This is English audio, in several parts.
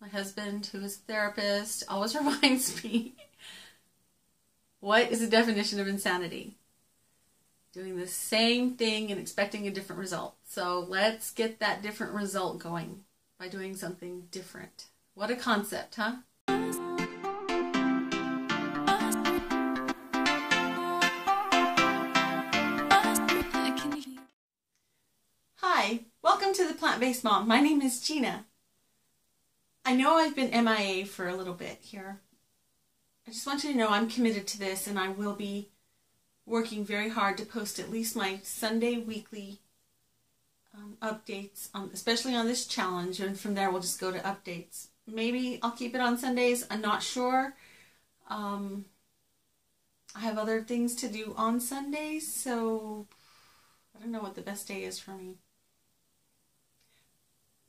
My husband, who is a therapist, always reminds me, what is the definition of insanity? Doing the same thing and expecting a different result. So let's get that different result going by doing something different. What a concept, huh? Hi, welcome to the Plant-Based Mom. My name is Gina. I know I've been MIA for a little bit here. I just want you to know I'm committed to this, and I will be working very hard to post at least my Sunday weekly updates, especially on this challenge, and from there we'll just go to updates. Maybe I'll keep it on Sundays, I'm not sure. I have other things to do on Sundays, so I don't know what the best day is for me.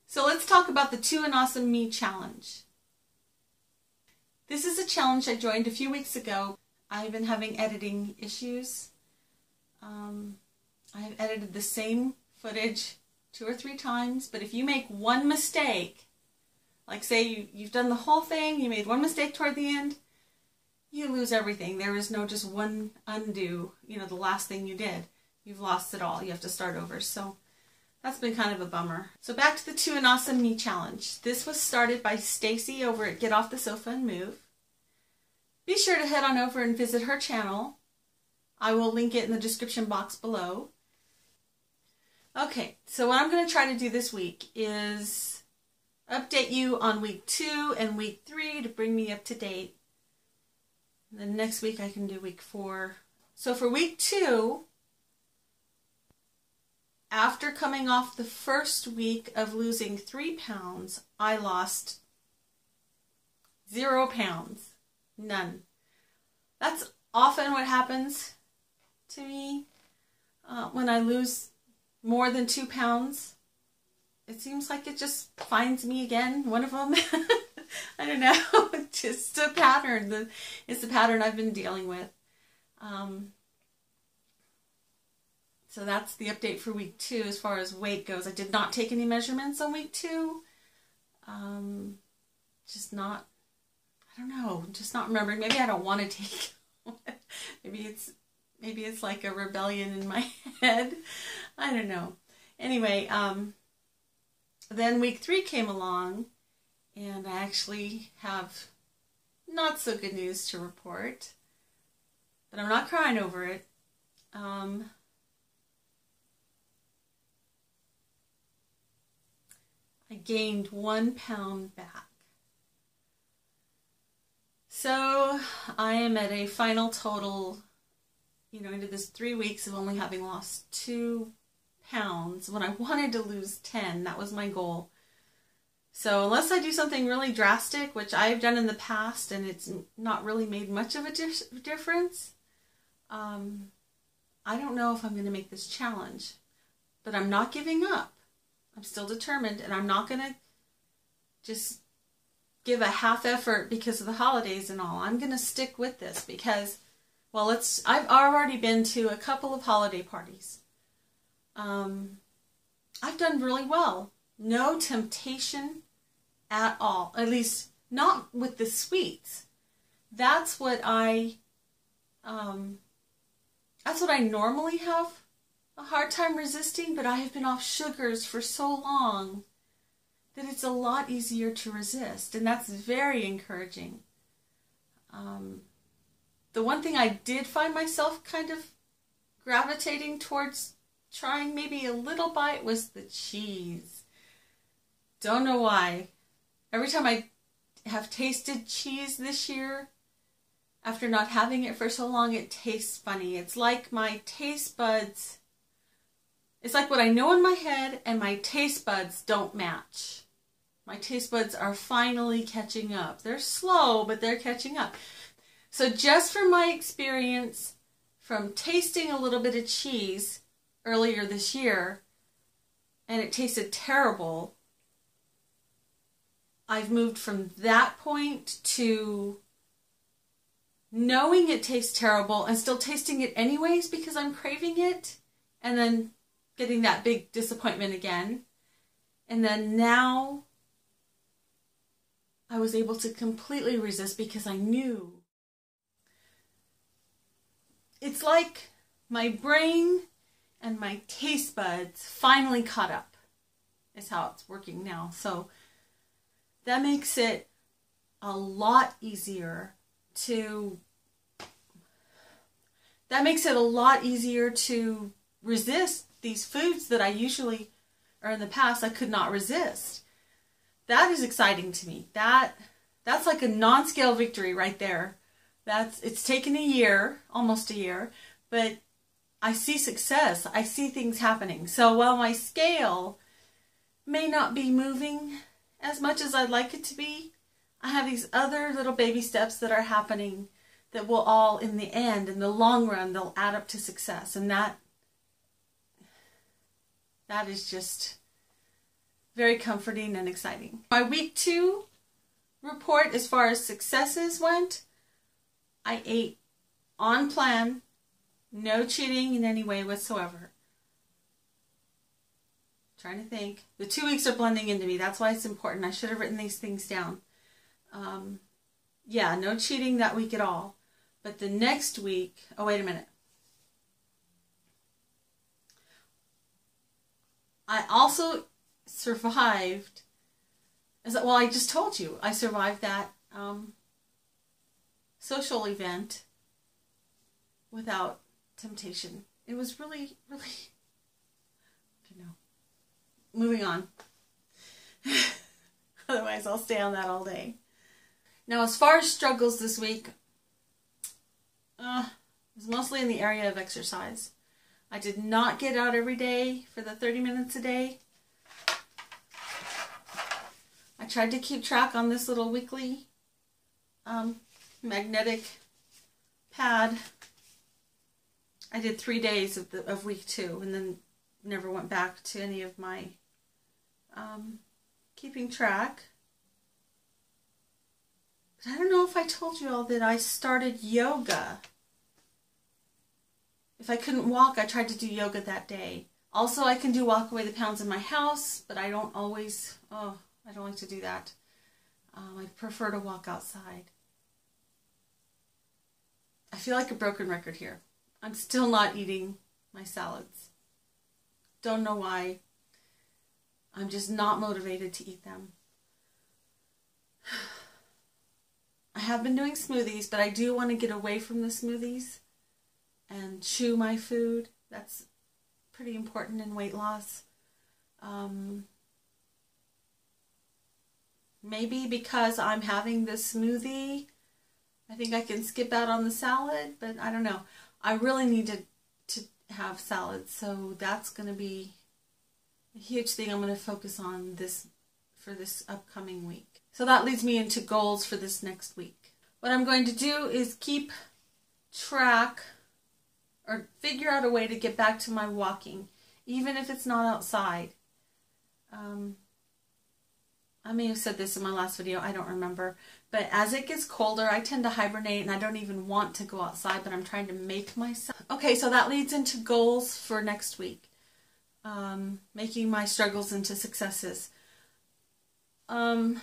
So let's talk about the 2 and Awesome Me challenge. This is a challenge I joined a few weeks ago. I've been having editing issues. I've edited the same footage 2 or 3 times, but if you make one mistake, like say you've done the whole thing, you made one mistake toward the end, you lose everything. There is no just one undo, the last thing you did. You've lost it all. You have to start over. So that's been kind of a bummer. So back to the 2 and Awesome Me challenge. This was started by Stacy over at Get Off the Sofa and Move. Be sure to head on over and visit her channel. I will link it in the description box below. Okay, so what I'm going to try to do this week is update you on week 2 and week 3 to bring me up to date. And then next week I can do week 4. So for week 2, after coming off the first week of losing 3 pounds, I lost 0 pounds. None. That's often what happens to me when I lose more than 2 pounds. It seems like it just finds me again, one of them. I don't know, it's just a pattern. It's the pattern I've been dealing with. So that's the update for week 2 as far as weight goes. I did not take any measurements on week 2. Just not, I don't know, just not remembering. Maybe I don't want to take maybe it's like a rebellion in my head. I don't know. Anyway, then week 3 came along, and I actually have not so good news to report, but I'm not crying over it. I gained 1 pound back. So I am at a final total, into this 3 weeks of only having lost 2 pounds when I wanted to lose 10. That was my goal. So unless I do something really drastic, which I've done in the past and it's not really made much of a difference, I don't know if I'm going to make this challenge. But I'm not giving up. I'm still determined, and I'm not going to just give a half effort because of the holidays and all. I'm going to stick with this because, well, I've already been to a couple of holiday parties. I've done really well. No temptation at all. At least not with the sweets. That's what I normally have a hard time resisting, but I have been off sugars for so long that it's a lot easier to resist, and that's very encouraging. The one thing I did find myself kind of gravitating towards trying maybe a little bite was the cheese. Don't know why. Every time I have tasted cheese this year, after not having it for so long, it tastes funny. It's like my taste buds, it's like what I know in my head and my taste buds don't match. My taste buds are finally catching up. They're slow, but they're catching up. So just from my experience from tasting a little bit of cheese earlier this year, and it tasted terrible, I've moved from that point to knowing it tastes terrible and still tasting it anyways because I'm craving it, and then getting that big disappointment again. And then now I was able to completely resist because I knew. It's like my brain and my taste buds finally caught up, is how it's working now. So that makes it a lot easier to resist these foods that I usually, or in the past, I could not resist. That is exciting to me. That's like a non-scale victory right there. It's taken a year, almost a year, but I see success. I see things happening. So while my scale may not be moving as much as I'd like it to be, I have these other little baby steps that are happening that will all, in the end, in the long run, they'll add up to success. And that is just very comforting and exciting. My week 2 report, as far as successes went, I ate on plan, no cheating in any way whatsoever. Trying to think. The 2 weeks are blending into me. That's why it's important. I should have written these things down. Yeah, no cheating that week at all. But the next week, oh, wait a minute. I also survived, well, I just told you, I survived that social event without temptation. It was really, really, I don't know. Moving on. Otherwise, I'll stay on that all day. Now, as far as struggles this week, it was mostly in the area of exercise. I did not get out every day for the 30 minutes a day. I tried to keep track on this little weekly magnetic pad. I did 3 days of week 2 and then never went back to any of my keeping track. But I don't know if I told you all that I started yoga. If I couldn't walk, I tried to do yoga that day. Also, I can do walk away the pounds in my house, but I don't always, I don't like to do that. I prefer to walk outside. I feel like a broken record here. I'm still not eating my salads. Don't know why. I'm just not motivated to eat them. I have been doing smoothies, but I do want to get away from the smoothies and chew my food. That's pretty important in weight loss. Maybe because I'm having this smoothie, I think I can skip out on the salad, but I don't know. I really need to have salads, so that's going to be a huge thing I'm going to focus on for this upcoming week. So that leads me into goals for this next week. What I'm going to do is keep track or figure out a way to get back to my walking, even if it's not outside. I may have said this in my last video, I don't remember. But as it gets colder, I tend to hibernate and I don't even want to go outside, but I'm trying to make myself. Okay, so that leads into goals for next week. Making my struggles into successes. I'm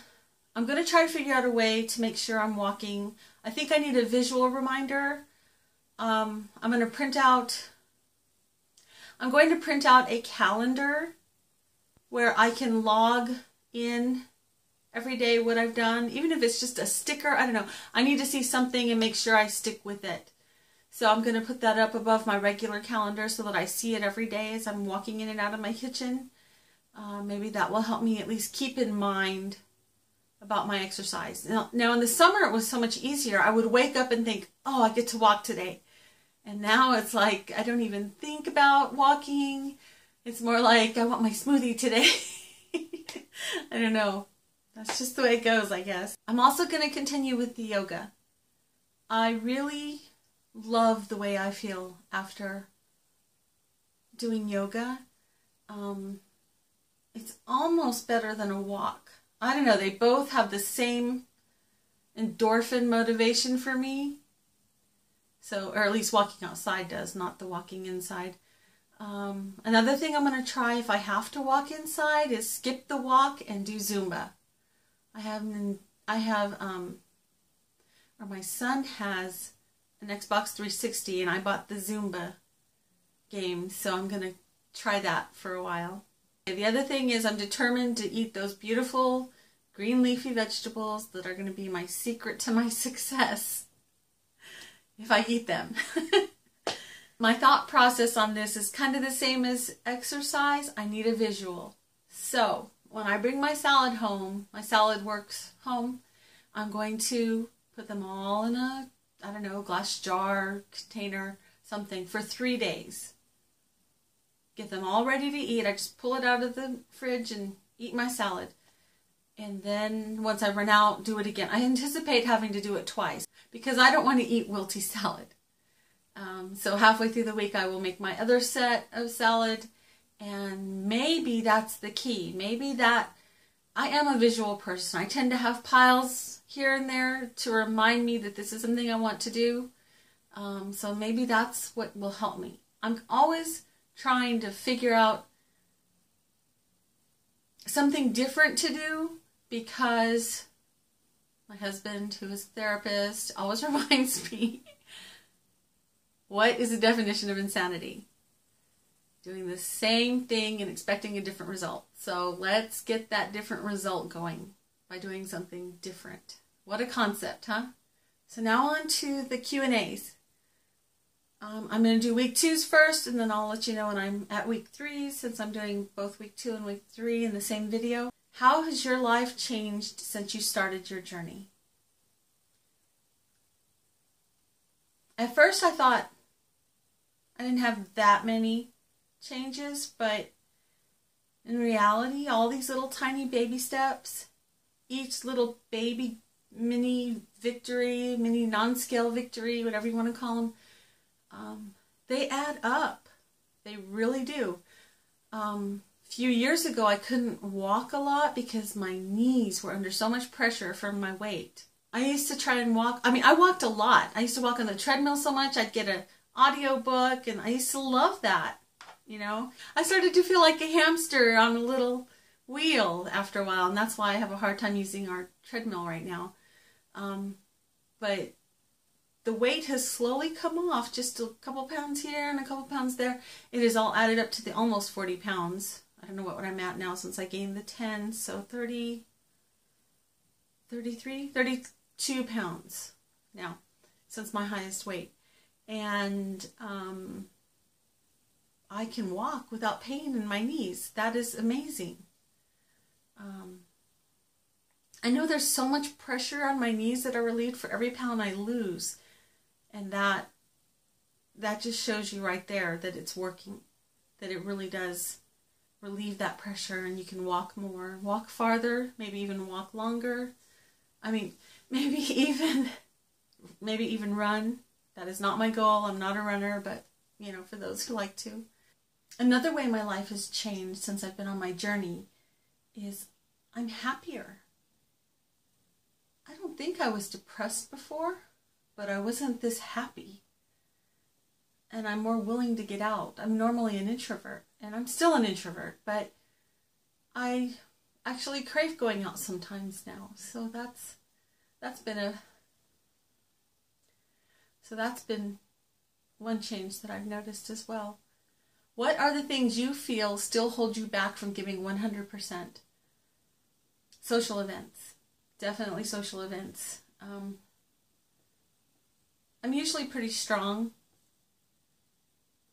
going to try to figure out a way to make sure I'm walking. I think I need a visual reminder. I'm going to print out a calendar where I can log in every day what I've done, even if it's just a sticker. I don't know. I need to see something and make sure I stick with it. So I'm going to put that up above my regular calendar so that I see it every day as I'm walking in and out of my kitchen. Maybe that will help me at least keep in mind about my exercise. Now in the summer it was so much easier. I would wake up and think, oh, I get to walk today. And now it's like I don't even think about walking. It's more like I want my smoothie today. I don't know. That's just the way it goes, I guess. I'm also going to continue with the yoga. I really love the way I feel after doing yoga. It's almost better than a walk. I don't know, they both have the same endorphin motivation for me. So, or at least walking outside does, not the walking inside. Another thing I'm going to try if I have to walk inside is skip the walk and do Zumba. I I have, or my son has an Xbox 360, and I bought the Zumba game, so I'm going to try that for a while. The other thing is I'm determined to eat those beautiful green leafy vegetables that are going to be my secret to my success if I eat them. My thought process on this is kind of the same as exercise. I need a visual. So when I bring my salad home, my salad works home, I'm going to put them all in a, I don't know, glass jar, container, something for 3 days. Get them all ready to eat. I just pull it out of the fridge and eat my salad. And then once I run out, do it again. I anticipate having to do it twice because I don't want to eat wilty salad. So halfway through the week I will make my other set of salad, and maybe that's the key. Maybe that I am a visual person. I tend to have piles here and there to remind me that this is something I want to do. So maybe that's what will help me. I'm always trying to figure out something different to do because my husband, who is a therapist, always reminds me, what is the definition of insanity? Doing the same thing and expecting a different result. So let's get that different result going by doing something different. What a concept, huh? So now on to the Q&As. I'm going to do week 2s first, and then I'll let you know when I'm at week 3, since I'm doing both week 2 and week 3 in the same video. How has your life changed since you started your journey? At first I thought I didn't have that many changes, but in reality, all these little tiny baby steps, each little baby mini victory, mini non-scale victory, whatever you want to call them, they add up. They really do. A few years ago, I couldn't walk a lot because my knees were under so much pressure from my weight. I used to try and walk. I mean, I walked a lot. I used to walk on the treadmill so much. I'd get an audio book, and I used to love that. You know, I started to feel like a hamster on a little wheel after a while, and that's why I have a hard time using our treadmill right now. But the weight has slowly come off, just a couple pounds here and a couple pounds there. It is all added up to the almost 40 pounds. I don't know what I'm at now since I gained the 10, so 32 pounds now since my highest weight. And I can walk without pain in my knees. That is amazing. I know there's so much pressure on my knees that are relieved for every pound I lose. And that just shows you right there that it's working, that it really does relieve that pressure, and you can walk more, walk farther, maybe even walk longer. I mean, maybe even run. That is not my goal. I'm not a runner, but you know, for those who like to. Another way my life has changed since I've been on my journey is I'm happier. I don't think I was depressed before, but I wasn't this happy. And I'm more willing to get out. I'm normally an introvert, and I'm still an introvert, but I actually crave going out sometimes now. So that's been one change that I've noticed as well. What are the things you feel still hold you back from giving 100%? Social events. Definitely social events. I'm usually pretty strong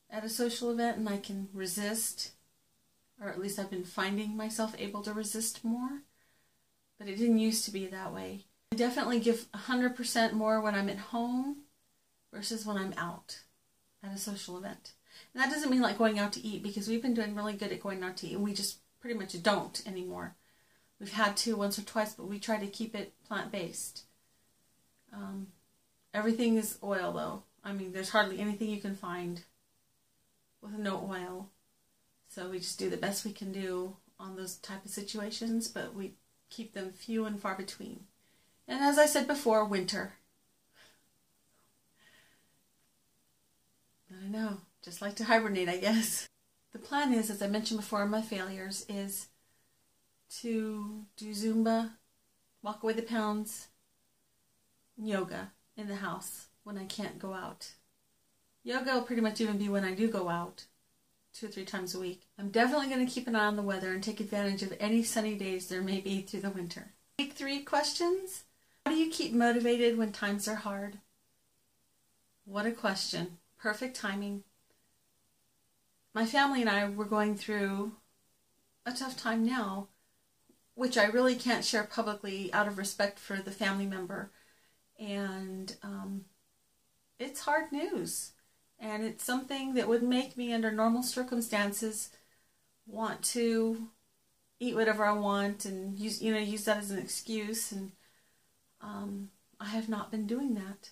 at a social event, and I can resist, or at least I've been finding myself able to resist more, but it didn't used to be that way. I definitely give 100% more when I'm at home versus when I'm out at a social event. And that doesn't mean like going out to eat, because we've been doing really good at going out to eat, and we just pretty much don't anymore. We've had to once or twice, but we try to keep it plant-based. Everything is oil, though. I mean, there's hardly anything you can find with no oil. So we just do the best we can do on those type of situations, but we keep them few and far between. And as I said before, winter. I know, just like to hibernate, I guess. The plan is, as I mentioned before in my failures, is to do Zumba walk away the pounds, yoga in the house when I can't go out. Yoga will pretty much even be when I do go out 2 or 3 times a week. I'm definitely going to keep an eye on the weather and take advantage of any sunny days there may be through the winter. Week 3 questions. How do you keep motivated when times are hard? What a question. Perfect timing. My family and I were going through a tough time now, which I really can't share publicly out of respect for the family member. And it's hard news. And it's something that would make me, under normal circumstances, want to eat whatever I want and use that as an excuse. And I have not been doing that.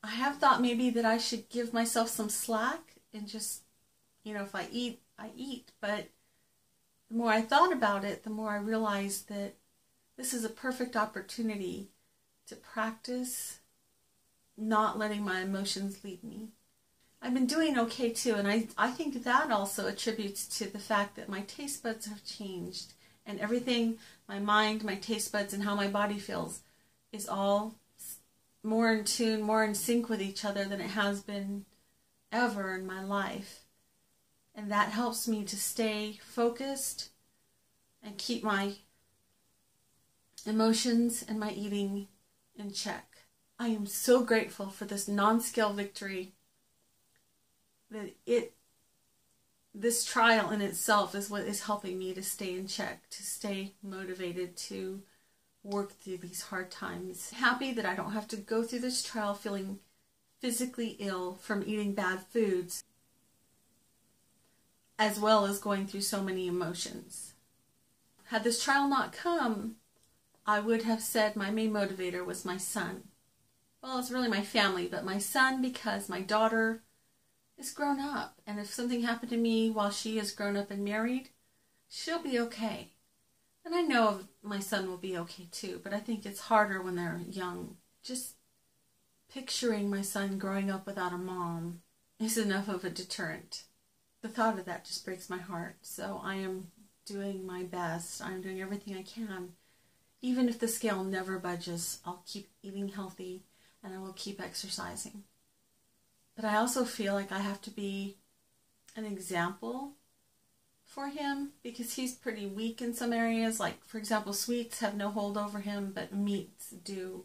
I have thought maybe that I should give myself some slack and just, if I eat, I eat. But the more I thought about it, the more I realized that this is a perfect opportunity to practice not letting my emotions lead me. I've been doing okay too, and I think that also attributes to the fact that my taste buds have changed, and everything, my mind, my taste buds, and how my body feels is all more in tune, more in sync with each other than it has been ever in my life. And that helps me to stay focused and keep my emotions and my eating in check. I am so grateful for this non-scale victory. That this trial in itself is what is helping me to stay in check, to stay motivated, to work through these hard times. Happy that I don't have to go through this trial feeling physically ill from eating bad foods, as well as going through so many emotions. Had this trial not come, I would have said my main motivator was my son. Well, it's really my family, but my son, because my daughter is grown up, and if something happened to me while she is grown up and married, she'll be okay. And I know my son will be okay too, but I think it's harder when they're young. Just picturing my son growing up without a mom is enough of a deterrent. The thought of that just breaks my heart. So I am doing my best. I'm doing everything I can. Even if the scale never budges, I'll keep eating healthy and I will keep exercising. But I also feel like I have to be an example for him because he's pretty weak in some areas. Like, for example, sweets have no hold over him, but meats do.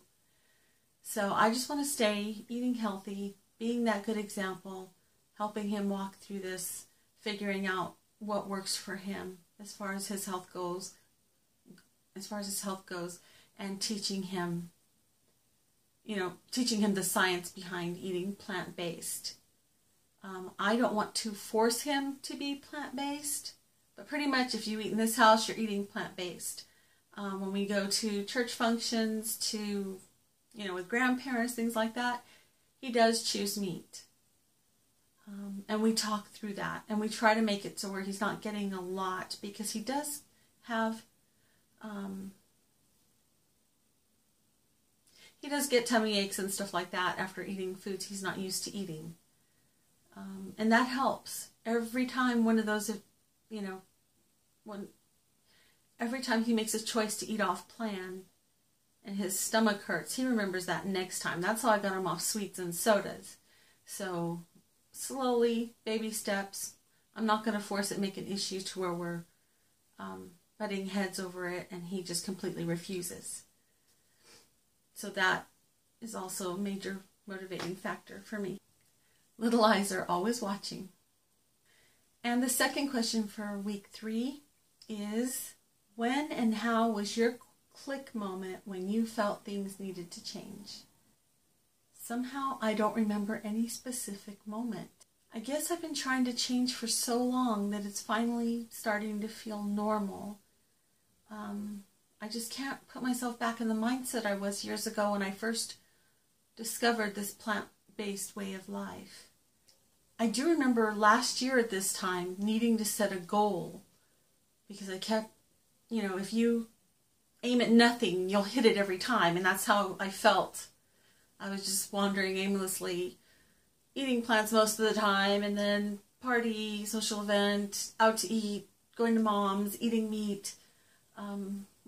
So I just want to stay eating healthy, being that good example, helping him walk through this, figuring out what works for him as far as his health goes, and teaching him the science behind eating plant-based. I don't want to force him to be plant-based, but pretty much if you eat in this house, you're eating plant-based. When we go to church functions, with grandparents, things like that, he does choose meat. And we talk through that, and we try to make it to where he's not getting a lot, because he does have he does get tummy aches and stuff like that after eating foods he's not used to eating. And that helps. Every time one of those, every time he makes a choice to eat off plan and his stomach hurts, he remembers that next time. That's how I got him off sweets and sodas. So slowly, baby steps. I'm not going to force it, make an issue to where we're butting heads over it and he just completely refuses. So that is also a major motivating factor for me. Little eyes are always watching. And the second question for week 3 is, when and how was your click moment when you felt things needed to change? Somehow I don't remember any specific moment. I guess I've been trying to change for so long that it's finally starting to feel normal. I just can't put myself back in the mindset I was years ago when I first discovered this plant-based way of life. I do remember last year at this time needing to set a goal, because I kept, if you aim at nothing, you'll hit it every time, and that's how I felt. I was just wandering aimlessly, eating plants most of the time, and then party, social event, out to eat, going to mom's, eating meat,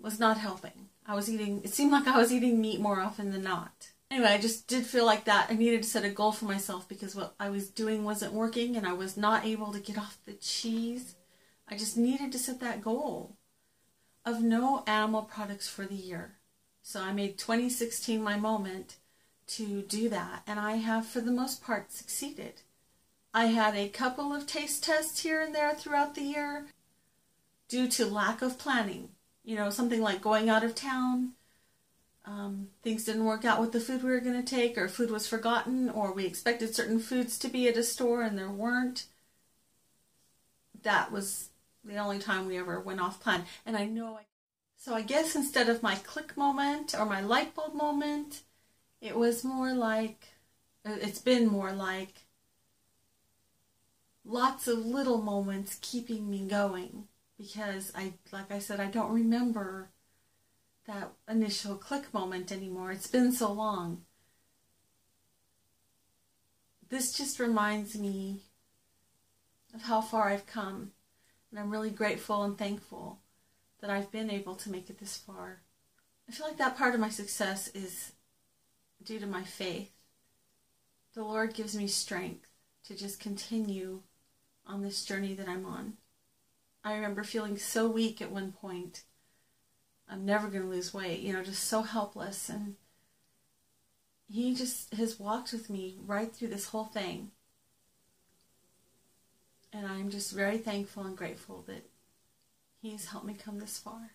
was not helping. it seemed like I was eating meat more often than not. Anyway, I just did feel like that I needed to set a goal for myself because what I was doing wasn't working and I was not able to get off the cheese. I just needed to set that goal of no animal products for the year. So I made 2016 my moment to do that, and I have for the most part succeeded. I had a couple of taste tests here and there throughout the year due to lack of planning. You know, something like going out of town, things didn't work out with the food we were going to take, or food was forgotten, or we expected certain foods to be at a store and there weren't. That was the only time we ever went off plan. And so I guess instead of my click moment or my light bulb moment, it's been more like lots of little moments keeping me going, because like I said, I don't remember that initial click moment anymore. It's been so long. This just reminds me of how far I've come, and I'm really grateful and thankful that I've been able to make it this far. I feel like that part of my success is due to my faith. The Lord gives me strength to just continue on this journey that I'm on. I remember feeling so weak at one point. I'm never going to lose weight, just so helpless. And He just has walked with me right through this whole thing. And I'm just very thankful and grateful that He's helped me come this far.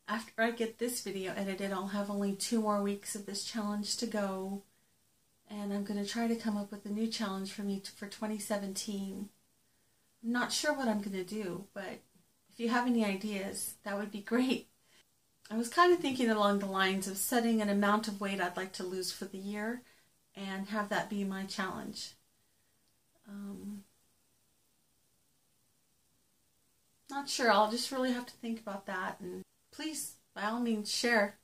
After I get this video edited, I'll have only 2 more weeks of this challenge to go. And I'm going to try to come up with a new challenge for me for 2017. I'm not sure what I'm going to do, but if you have any ideas, that would be great. I was kind of thinking along the lines of setting an amount of weight I'd like to lose for the year and have that be my challenge. Not sure. I'll just really have to think about that. And please, by all means, share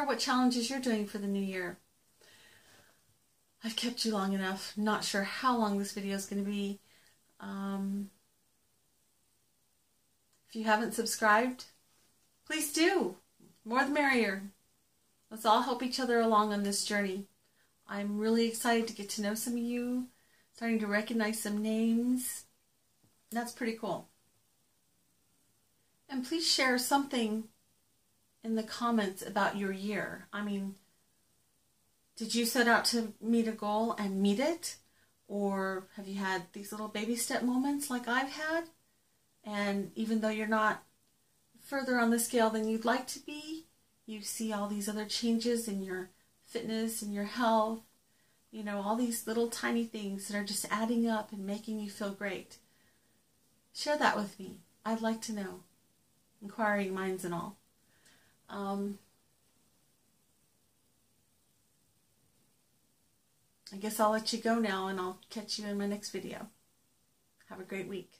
what challenges you're doing for the new year. I've kept you long enough. Not sure how long this video is going to be. If you haven't subscribed, please do. More the merrier. Let's all help each other along on this journey. I'm really excited to get to know some of you. Starting to recognize some names. That's pretty cool. And please share something in the comments about your year. I mean, did you set out to meet a goal and meet it? Or have you had these little baby step moments like I've had? And even though you're not further on the scale than you'd like to be, you see all these other changes in your fitness and your health. All these little tiny things that are just adding up and making you feel great. Share that with me. I'd like to know. Inquiring minds and all. I guess I'll let you go now, and I'll catch you in my next video. Have a great week.